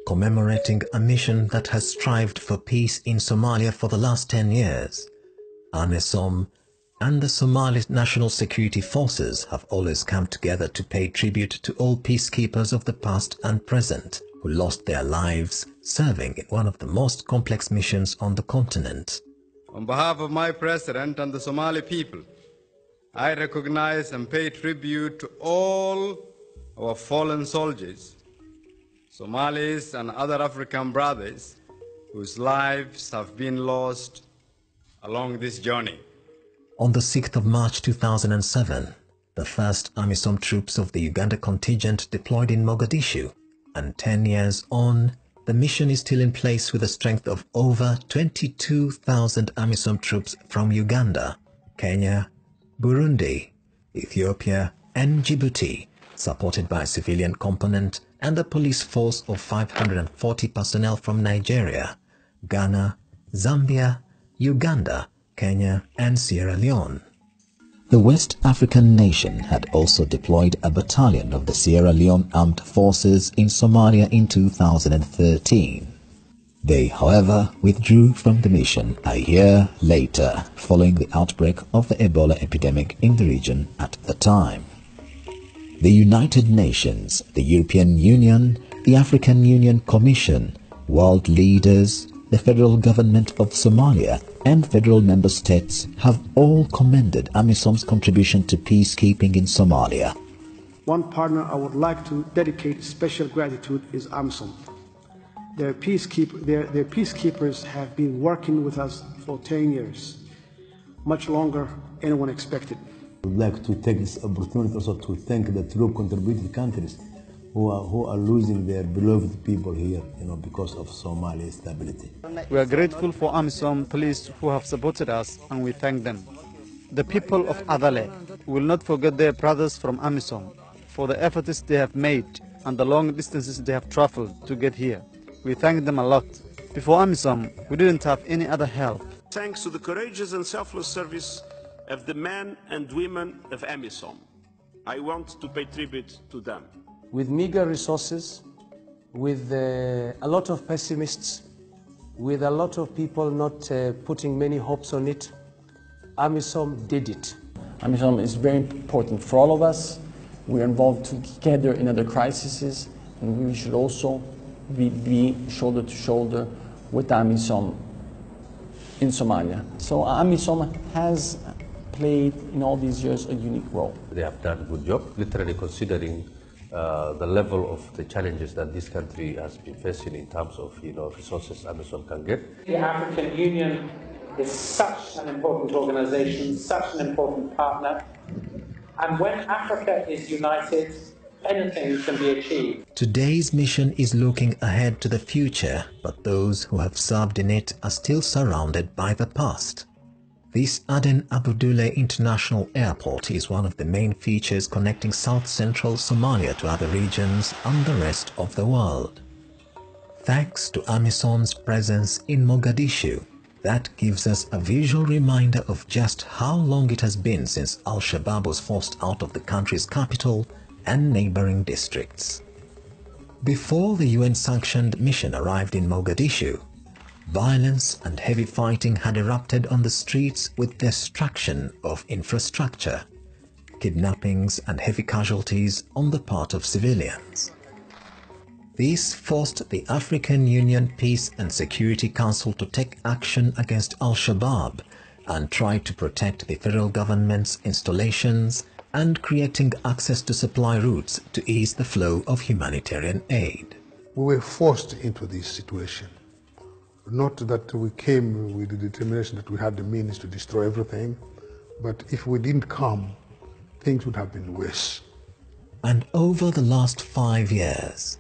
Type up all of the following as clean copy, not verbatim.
commemorating a mission that has strived for peace in Somalia for the last 10 years. AMISOM and the Somali National Security Forces have always come together to pay tribute to all peacekeepers of the past and present who lost their lives serving in one of the most complex missions on the continent. On behalf of my President and the Somali people, I recognize and pay tribute to all our fallen soldiers, Somalis and other African brothers whose lives have been lost along this journey. On the 6th of March 2007, the first AMISOM troops of the Uganda contingent deployed in Mogadishu, and 10 years on, the mission is still in place with a strength of over 22,000 AMISOM troops from Uganda, Kenya, Burundi, Ethiopia and Djibouti, supported by a civilian component and a police force of 540 personnel from Nigeria, Ghana, Zambia, Uganda, Kenya and Sierra Leone. The West African nation had also deployed a battalion of the Sierra Leone Armed Forces in Somalia in 2013. They, however, withdrew from the mission a year later, following the outbreak of the Ebola epidemic in the region at the time. The United Nations, the European Union, the African Union Commission, world leaders, the federal government of Somalia and federal member states have all commended AMISOM's contribution to peacekeeping in Somalia. One partner I would like to dedicate special gratitude is AMISOM. Their peacekeepers have been working with us for 10 years, much longer than anyone expected. I would like to take this opportunity also to thank the true contributing countries who are losing their beloved people here, because of Somali stability. We are grateful for AMISOM police who have supported us, and we thank them. The people of Adale will not forget their brothers from AMISOM for the efforts they have made and the long distances they have traveled to get here. We thank them a lot. Before AMISOM, we didn't have any other help. Thanks to the courageous and selfless service of the men and women of AMISOM, I want to pay tribute to them. With meager resources, with a lot of pessimists, with a lot of people not putting many hopes on it, AMISOM did it. AMISOM is very important for all of us. We are involved together in other crises, and we should also be shoulder to shoulder with AMISOM in Somalia. So AMISOM has played in all these years a unique role. They have done a good job, literally considering the level of the challenges that this country has been facing in terms of resources AMISOM can get. The African Union is such an important organization, such an important partner, and when Africa is united, anything can be achieved. Today's mission is looking ahead to the future, but those who have served in it are still surrounded by the past. This Aden Abdullah International Airport is one of the main features connecting south-central Somalia to other regions and the rest of the world. Thanks to AMISOM's presence in Mogadishu, that gives us a visual reminder of just how long it has been since Al-Shabaab was forced out of the country's capital and neighboring districts. Before the UN-sanctioned mission arrived in Mogadishu, violence and heavy fighting had erupted on the streets with destruction of infrastructure, kidnappings and heavy casualties on the part of civilians. This forced the African Union Peace and Security Council to take action against Al-Shabaab and try to protect the federal government's installations and creating access to supply routes to ease the flow of humanitarian aid. We were forced into this situation. Not that we came with the determination that we had the means to destroy everything, but if we didn't come, things would have been worse. And over the last 5 years,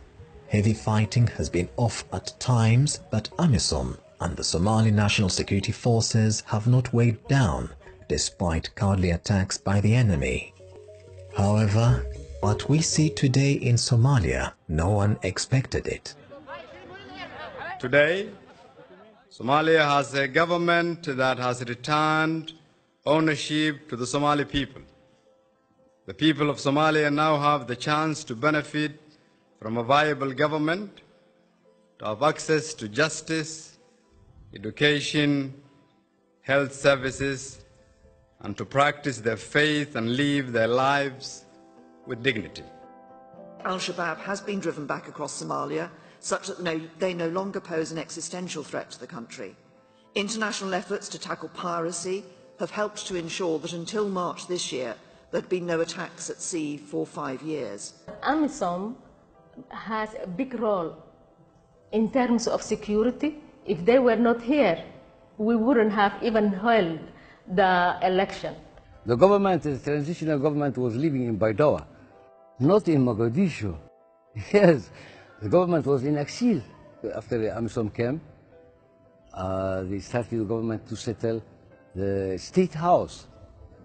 heavy fighting has been off at times, but AMISOM and the Somali National Security Forces have not weighed down despite cowardly attacks by the enemy. However, what we see today in Somalia, no one expected it. Today, Somalia has a government that has returned ownership to the Somali people. The people of Somalia now have the chance to benefit from a viable government to have access to justice, education, health services, and to practice their faith and live their lives with dignity. Al-Shabaab has been driven back across Somalia, such that they no longer pose an existential threat to the country. International efforts to tackle piracy have helped to ensure that until March this year, there had been no attacks at sea for 5 years. AMISOM has a big role in terms of security. If they were not here, we wouldn't have even held the election. The government, the transitional government, was living in Baidoa, not in Mogadishu. Yes, the government was in exile after the AMISOM came. They started the government to settle the state house.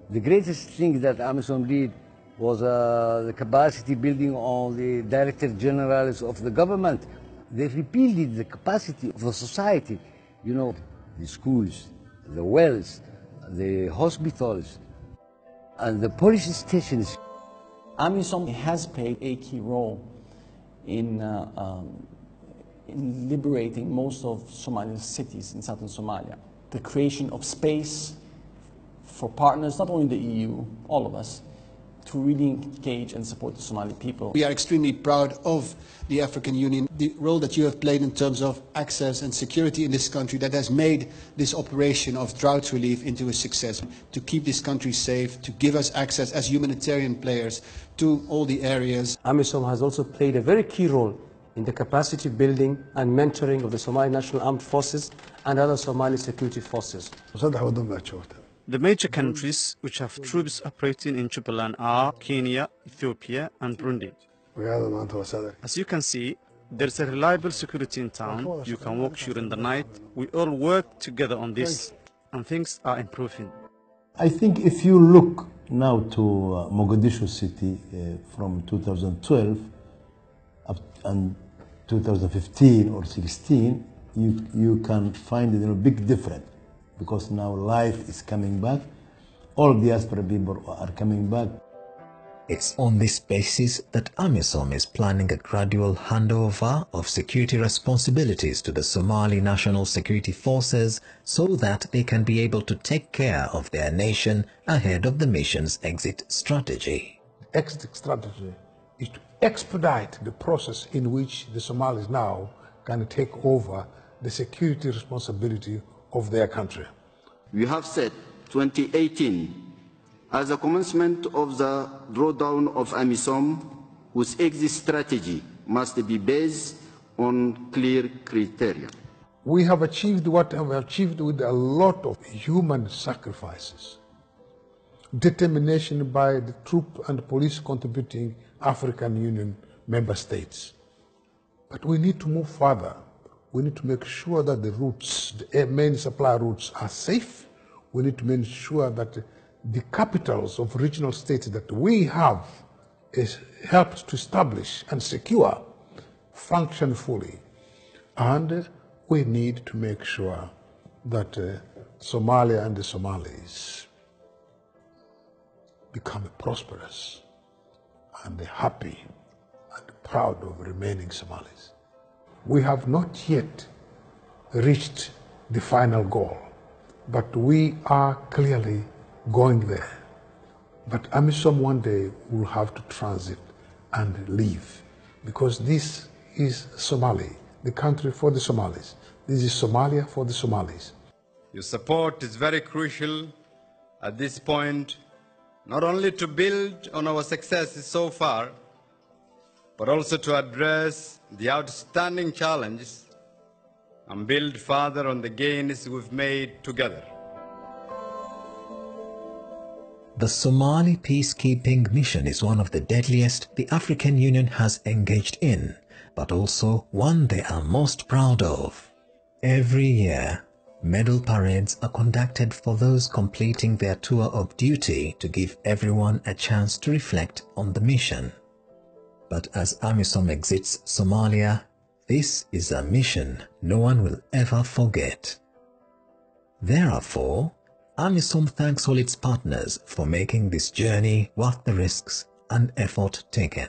The greatest thing that AMISOM did was the capacity building on the director generals of the government. They rebuilt the capacity of the society, you know, the schools, the wells, the hospitals, and the police stations. AMISOM has played a key role in liberating most of Somalia's cities in southern Somalia. The creation of space for partners, not only the EU, all of us, to really engage and support the Somali people. We are extremely proud of the African Union, the role that you have played in terms of access and security in this country that has made this operation of drought relief into a success, to keep this country safe, to give us access as humanitarian players to all the areas. AMISOM has also played a very key role in the capacity building and mentoring of the Somali National Armed Forces and other Somali security forces. The major countries which have troops operating in Jubaland are Kenya, Ethiopia, and Burundi. As you can see, there's a reliable security in town. You can walk during the night. We all work together on this, and things are improving. I think if you look now to Mogadishu city from 2012 up and 2015 or 16, you can find a big difference. Because now life is coming back, all diaspora people are coming back. It's on this basis that AMISOM is planning a gradual handover of security responsibilities to the Somali National Security Forces so that they can be able to take care of their nation ahead of the mission's exit strategy. The exit strategy is to expedite the process in which the Somalis now can take over the security responsibility of their country. We have set 2018 as a commencement of the drawdown of AMISOM, whose exit strategy must be based on clear criteria. We have achieved what we have achieved with a lot of human sacrifices, determination by the troop and police contributing African Union member states. But we need to move further. We need to make sure that the routes, the main supply routes, are safe. We need to make sure that the capitals of regional states that we have helped to establish and secure function fully. And we need to make sure that Somalia and the Somalis become prosperous and happy and proud of remaining Somalis. We have not yet reached the final goal, but we are clearly going there. But AMISOM one day will have to transit and leave, because this is Somali, the country for the Somalis. This is Somalia for the Somalis. Your support is very crucial at this point, not only to build on our successes so far, but also to address the outstanding challenges and build further on the gains we've made together. The Somali peacekeeping mission is one of the deadliest the African Union has engaged in, but also one they are most proud of. Every year, medal parades are conducted for those completing their tour of duty to give everyone a chance to reflect on the mission. But as AMISOM exits Somalia, this is a mission no one will ever forget. Therefore, AMISOM thanks all its partners for making this journey worth the risks and effort taken.